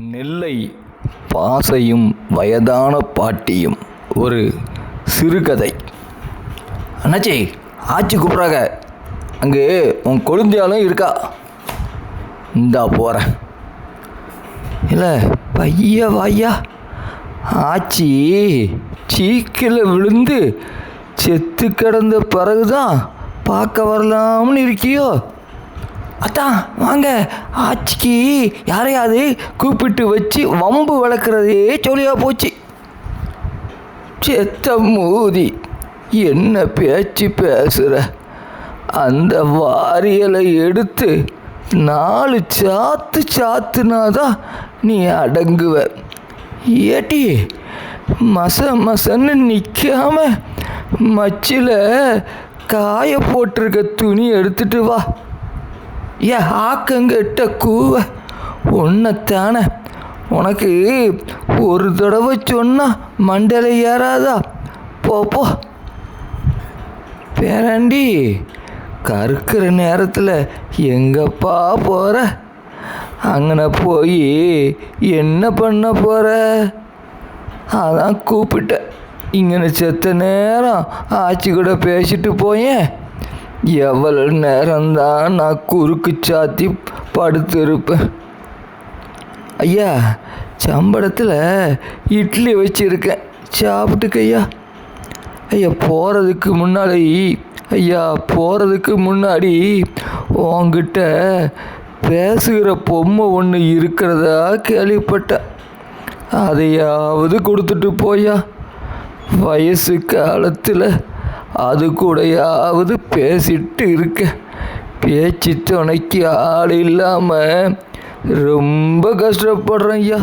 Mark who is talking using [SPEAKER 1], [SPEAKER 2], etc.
[SPEAKER 1] நெல்லை பாசையும் வயதான பாட்டியும் ஒரு சிறுகதை. அண்ணாச்சி, ஆச்சி கூப்பிட்றாங்க. அங்கே உன் கொழுந்தியாலும் இருக்கா? இந்தா போகிறேன். இல்லை பையா வாயா, ஆச்சி சீக்கில் விழுந்து செத்து கிடந்த பிறகுதான் பார்க்க வரலாம்னு இருக்கியோ? அத்தான் வாங்க, ஆச்சிக்கு யாரையாவது கூப்பிட்டு வச்சு வம்பு வளர்க்குறதே சொல்லியா போச்சு. செத்த மூதி, என்ன பேச்சு பேசுகிற? அந்த வாரியலை எடுத்து 4 சாத்து சாத்துனாதான் நீ அடங்குவ. ஏட்டி மசன்னு நிற்காம மச்சில் காய போட்டிருக்க துணி எடுத்துட்டு வா. ஏன் ஆக்கங்கிட்ட கூவ ஒன்றைத்தானே? உனக்கு ஒரு தடவை சொன்னால் மண்டலை ஏறாதா? போ. பேராண்டி, கறுக்கிற நேரத்தில் எங்கப்பா போகிற? அங்கன போய் என்ன பண்ண போகிற? அதான் கூப்பிட்டேன். இங்கே செத்த நேரம் ஆச்சி கூட பேசிட்டு போயேன். எவ்வளோ நேரம்தான் நான் குறுக்கு சாத்தி படுத்திருப்பேன். ஐயா, சம்பளத்தில் இட்லி வச்சுருக்கேன், சாப்பிட்டுக்கையா. ஐயா போகிறதுக்கு முன்னாடி உங்ககிட்ட பேசுகிற பொம்மை ஒன்று இருக்கிறதா கேள்விப்பட்டேன். அதையாவது கொடுத்துட்டு போயா. வயசு காலத்தில் அது கூடயாவது பேசிட்டு இருக்க. பேச்சு துணைக்கு ஆள் இல்லாமல் ரொம்ப கஷ்டப்படுறேன் ஐயா.